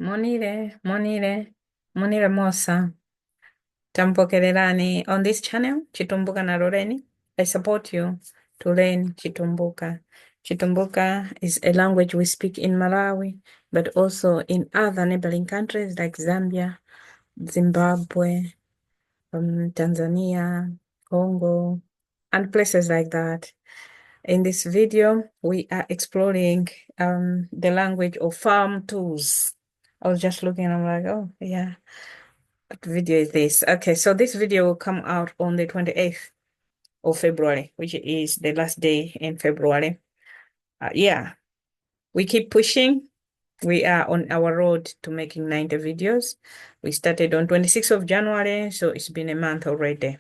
Monire mosa. Tampokelelani on this channel, Chitumbuka na Loreni. I support you to learn Chitumbuka. Chitumbuka is a language we speak in Malawi, but also in other neighboring countries like Zambia, Zimbabwe, Tanzania, Congo, and places like that. In this video, we are exploring the language of farm tools. I was just looking, I'm like, oh, yeah. What video is this? Okay, so this video will come out on the 28th of February, which is the last day in February. Yeah, we keep pushing. We are on our road to making 90 videos. We started on 26th of January, so it's been a month already.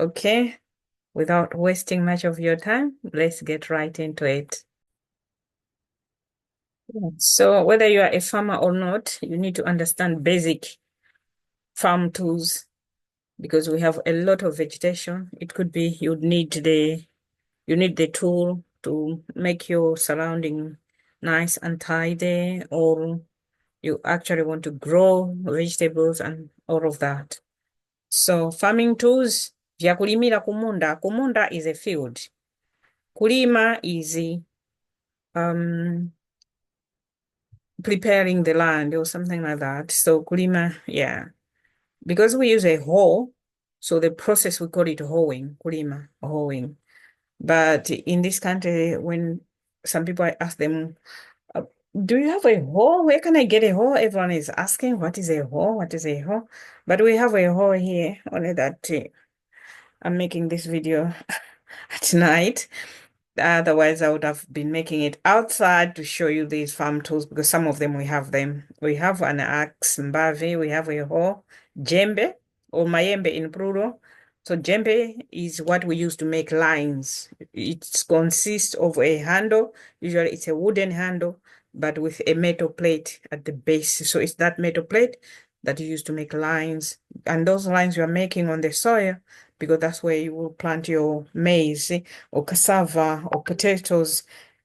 Okay, without wasting much of your time, let's get right into it. So whether you are a farmer or not, you need to understand basic farm tools because we have a lot of vegetation. It could be you need the tool to make your surrounding nice and tidy, or you actually want to grow vegetables and all of that. So farming tools, vya kulimira kumunda. Kumunda is a field. Kulima is um preparing the land or something like that. So kulima, yeah. Because we use a hoe, so the process we call it hoeing, kulima, hoeing. But in this country, when some people I ask them, uh, do you have a hoe? Where can I get a hoe? Everyone is asking, what is a hoe? What is a hoe? But we have a hoe here, only that I'm making this video at night. Otherwise, I would have been making it outside to show you these farm tools because some of them we have them. We have an axe, mbavi, we have a hoe, jembe, or mayembe in plural. So jembe is what we use to make lines. It consists of a handle. Usually it's a wooden handle, but with a metal plate at the base. So it's that metal plate that you use to make lines. And those lines you are making on the soil because that's where you will plant your maize or cassava or potatoes.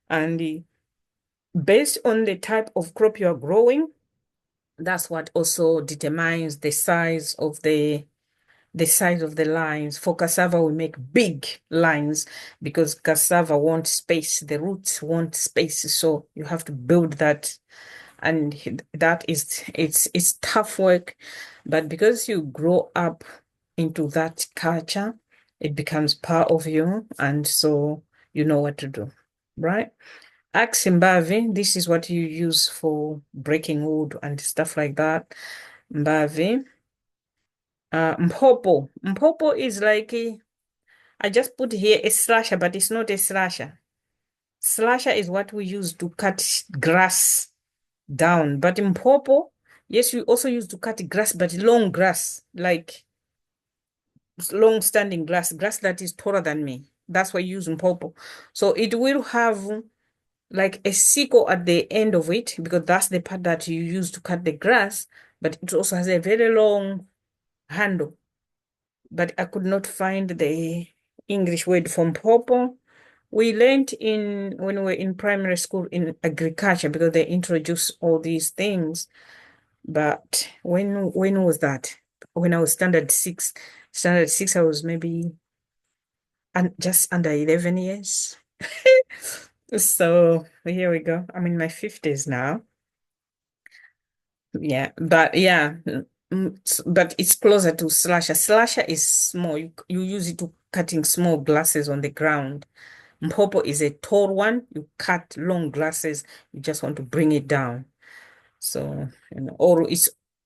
And based on the type of crop you are growing, that's what also determines the size of the lines. For cassava, we make big lines because cassava wants space, the roots want space. So you have to build that. And that is it's tough work, but because you grow up into that culture, it becomes part of you, and so you know what to do, right? Axe mbavi, this is what you use for breaking wood and stuff like that. Mbavi. Mpopo is like I just put here a slasher, but it's not a slasher. Slasher is what we use to cut grass down. But in purple, yes, we also use to cut grass, but long grass, like long standing grass that is taller than me. That's why you use in purple. So it will have like a sickle at the end of it because that's the part that you use to cut the grass, but it also has a very long handle. But I could not find the English word for purple. We learned when we were in primary school in agriculture because they introduced all these things. But when was that? When I was standard six, I was maybe just under 11 years. So here we go. I'm in my 50s now. Yeah, but yeah, but it's closer to slasher. Slasher is small. You use it to cutting small glasses on the ground. Mpopo is a tall one. You cut long glasses. You just want to bring it down. So,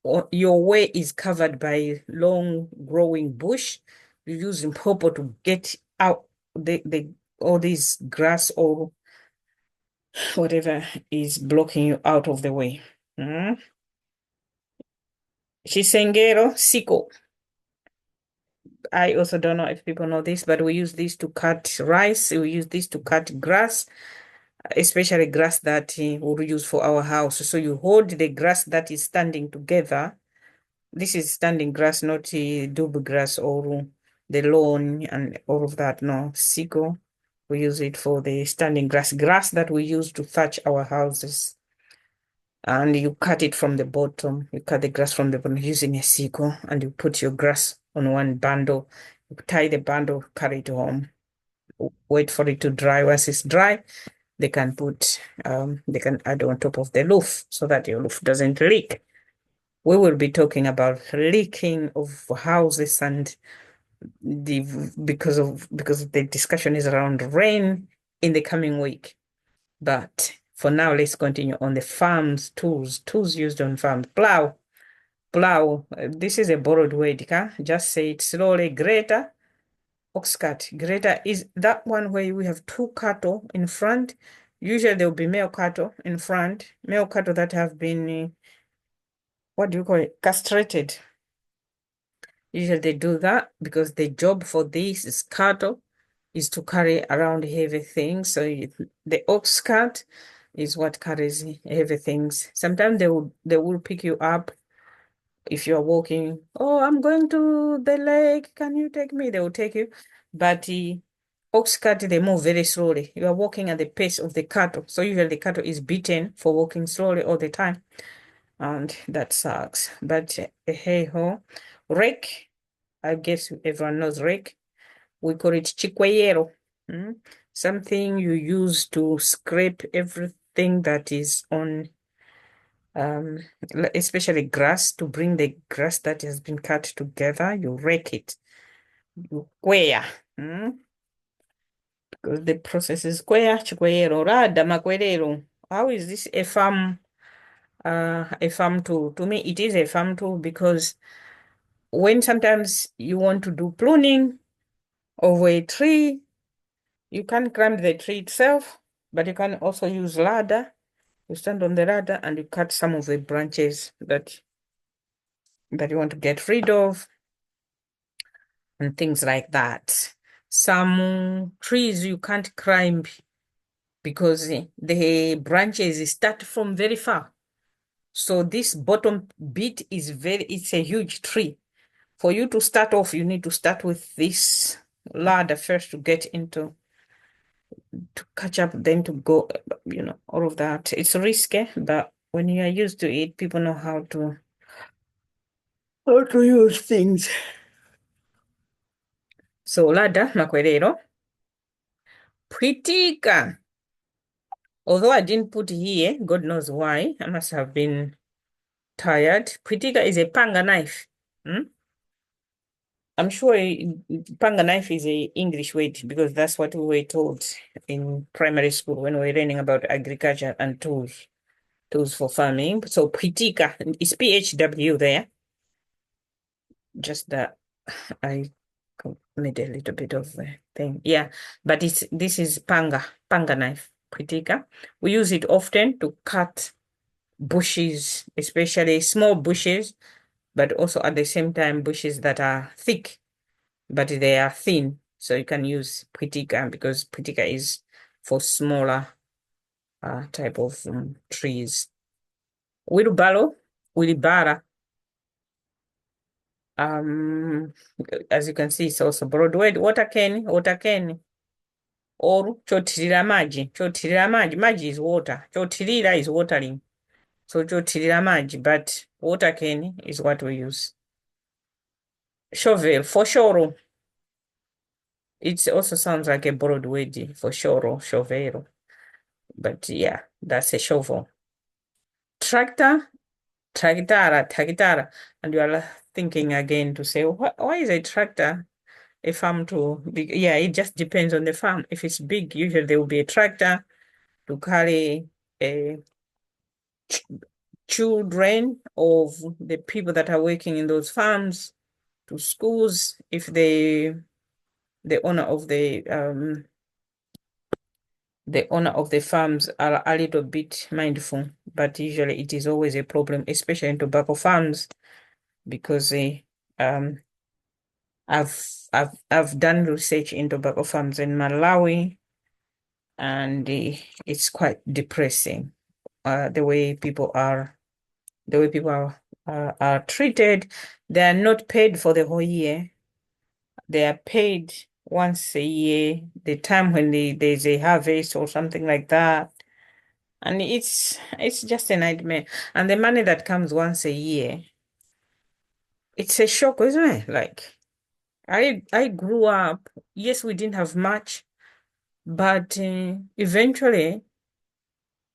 or your way is covered by long growing bush. You're using purple to get out the all this grass or whatever is blocking you out of the way. Mm. Chisengero, siko. I also don't know if people know this, but we use this to cut rice. We use this to cut grass, especially grass that we'll use for our house. So you hold the grass that is standing together. This is standing grass, not dubu grass or the lawn and all of that. No, siko. We use it for the standing grass that we use to thatch our houses. and you cut it from the bottom. You cut the grass from the bottom using a sickle, and you put your grass on one bundle. You tie the bundle, carry it home, wait for it to dry. Once it's dry, they can add on top of the roof so that your roof doesn't leak. We will be talking about leaking of houses and the because the discussion is around rain in the coming week. But for now, let's continue on the farms tools used on farms. Plow. This is a borrowed word, huh? Just say it slowly. Greater ox cart. Greater is that one where we have two cattle in front. Usually there will be male cattle in front, male cattle that have been, what do you call it, castrated. Usually they do that because the job for this is cattle is to carry around heavy things. So the ox cart is what carries heavy things. Sometimes they will pick you up if you're walking. Oh, I'm going to the lake. Can you take me? They will take you. But the ox cart, they move very slowly. You are walking at the pace of the cattle. So usually the cattle is beaten for walking slowly all the time. And that sucks. But hey ho. Rake, I guess everyone knows rake. We call it chiquero. Mm? Something you use to scrape everything that is on, um, especially grass, to bring the grass that has been cut together. You rake it. You square. Because the process is square, chiquero, rada, maquerero. How is this a farm tool? To me, it is a farm tool because when sometimes you want to do pruning of a tree, you can climb the tree itself, but you can also use ladder. You stand on the ladder and you cut some of the branches that you want to get rid of and things like that. Some trees you can't climb because the branches start from very far. So this bottom bit is it's a huge tree. For you to start off, you need to start with this ladder first to get into, to catch up, then to go, all of that. It's risky, but when you are used to it, people know how to use things. So ladder, maquerero, pritika. Although I didn't put here, God knows why. I must have been tired. Pritika is a panga knife. Hmm? I'm sure panga knife is a English word because that's what we were told in primary school when we were learning about agriculture and tools for farming. So pritika is PHW there. Just that I made a little bit of a thing. Yeah, but this is panga knife, pritika. We use it often to cut bushes, especially small bushes, but also at the same time bushes that are thick, but they are thin. So you can use pritika because pritika is for smaller type of trees. Wheelbarrow, wheelbarrow. Um, as you can see, it's also Broadway. Water can, or chotirira maji. Chotirira maji. Maji is water. Chotirira is watering. So chotirira maji, but water can is what we use. Shovel, for sure. It also sounds like a borrowed word for sure, shovel. But yeah, that's a shovel. Tractor, tractara. And you are thinking again to say, why is a tractor a farm tool? Yeah, it just depends on the farm. If it's big, usually there will be a tractor to carry ch- children of the people that are working in those farms to schools. If the owner of the farms are a little bit mindful, but usually it is always a problem, especially in tobacco farms, because um I've done research in tobacco farms in Malawi, and it's quite depressing. The way people are treated. They are not paid for the whole year. They are paid once a year, the time when there's a harvest or something like that. And it's just a nightmare. And the money that comes once a year, it's a shock, isn't it? Like I grew up, yes, we didn't have much, but eventually,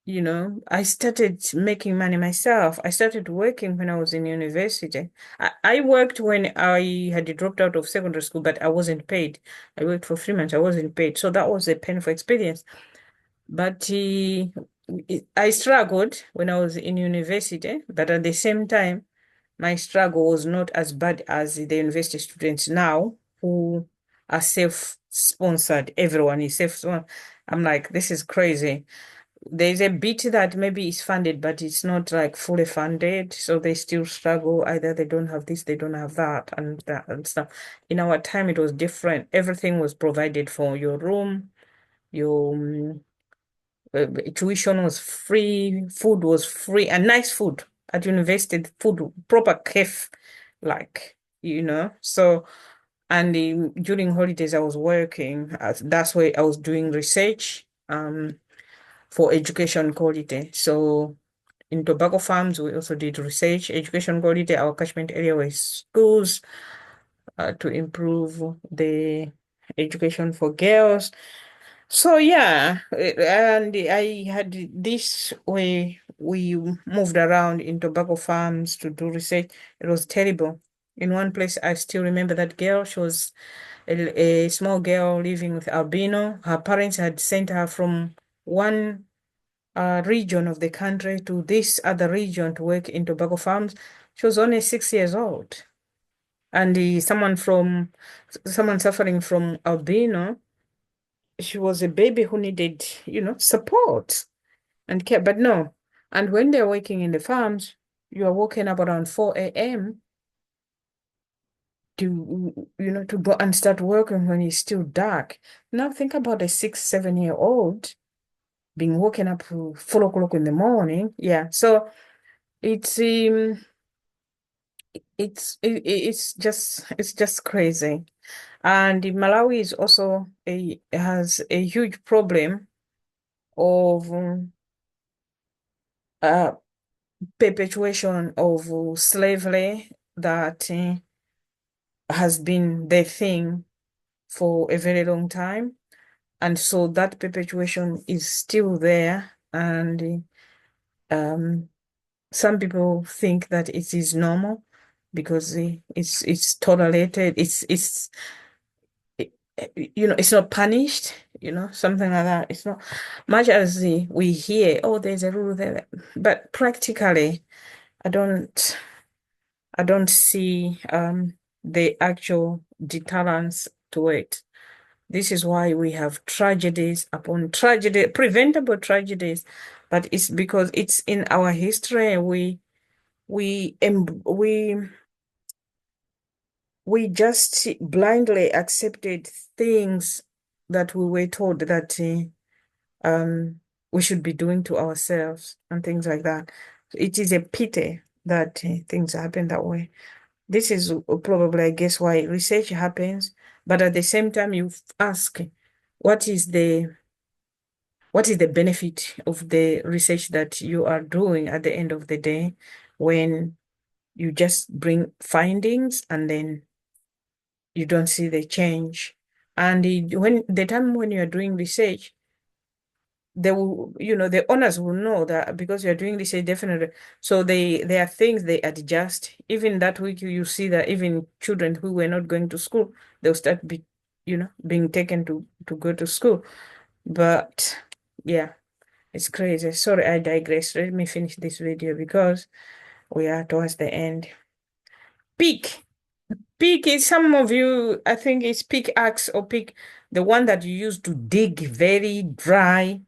I started making money myself. I started working when I was in university. I worked when I had dropped out of secondary school, but I wasn't paid. I worked for 3 months. I wasn't paid. So that was a painful experience. But I struggled when I was in university, but at the same time, my struggle was not as bad as the university students now who are self-sponsored. Everyone is self-sponsored. I'm like, this is crazy. There's a bit that maybe is funded, but it's not like fully funded. So they still struggle. Either they don't have this, they don't have that and stuff. In our time, it was different. Everything was provided for your room, your tuition was free, food was free, and nice food at university, food, proper cafe, like, So, and during holidays, I was working. That's why I was doing research for education quality. So, in tobacco farms, we also did research, education quality. Our catchment area was schools to improve the education for girls. So yeah, and I had this way we moved around in tobacco farms to do research. It was terrible. In one place, I still remember that girl. She was a small girl living with albino. Her parents had sent her from one region of the country to this other region to work in tobacco farms. She was only 6 years old, and someone suffering from albino, she was a baby who needed, support and care. But no. And when they're working in the farms, you are waking up around 4 a.m. to go and start working when it's still dark. Now think about a 6, 7-year-old being woken up to 4 o'clock in the morning. Yeah. So it's it's just crazy. And Malawi is also has a huge problem of uh, perpetuation of slavery that has been the thing for a very long time. And so that perpetuation is still there. And some people think that it is normal because it's tolerated. It's not punished, something like that. It's not much as we hear, oh, there's a rule there. But practically, I don't. I don't see the actual deterrence to it. This is why we have tragedies upon tragedy, preventable tragedies, but it's because it's in our history. We em- we we just blindly accepted things that we were told that we should be doing to ourselves and things like that. It is a pity that things happen that way. This is probably, I guess, why research happens. But at the same time, you ask, what is the what is the benefit of the research that you are doing at the end of the day when you just bring findings and then you don't see the change? And when the time when you're doing research, they will, the owners will know that because you're doing this, definitely. So there are things they adjust. Even that week, you see that even children who were not going to school, they'll start being taken to go to school. But yeah, it's crazy. Sorry, I digress. Let me finish this video because we are towards the end. Pick. Pick is some of you, I think it's pickaxe or pick, the one that you use to dig very dry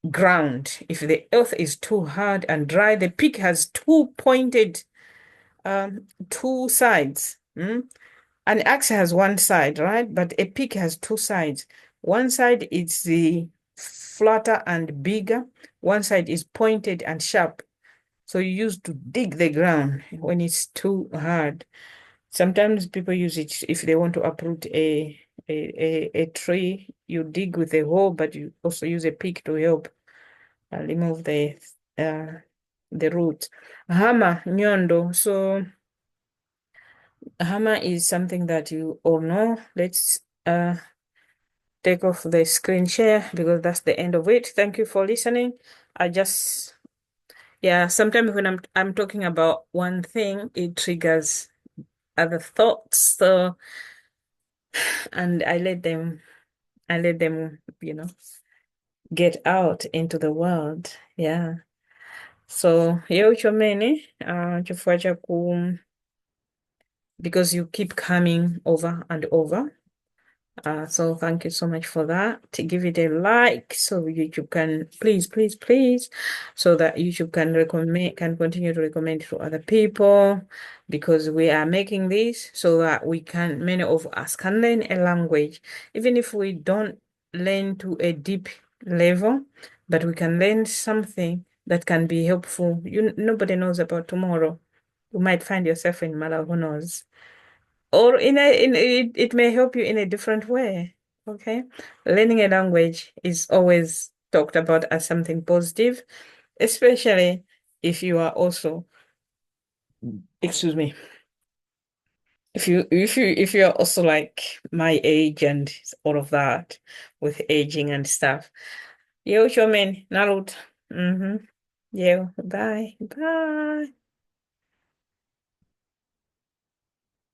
ground. If the earth is too hard and dry, the pick has two pointed two sides. An axe has one side, right? But a pick has two sides. One side is the flatter and bigger. One side is pointed and sharp. So you use to dig the ground when it's too hard. Sometimes people use it if they want to uproot a tree. You dig with a hoe, but you also use a pick to help remove the root. Hama, nyondo. So hama is something that you all know. Let's take off the screen share because that's the end of it. Thank you for listening. I just Yeah, sometimes when I'm talking about one thing, it triggers other thoughts. So and I let them, get out into the world. Yeah. So yeah, uchomeni, chifukwa cha because you keep coming over and over. So thank you so much for that. Give it a like so YouTube can please, so that YouTube can continue to recommend to other people because we are making this so that many of us can learn a language, even if we don't learn to a deep level, but we can learn something that can be helpful. Nobody knows about tomorrow. You might find yourself in Malawi, who knows? Or it may help you in a different way. Okay. Learning a language is always talked about as something positive, especially if you are also, excuse me, if you are also like my age and all of that with aging and stuff. Yo, Shomen, Narut. Mm-hmm. Yeah, bye. Bye.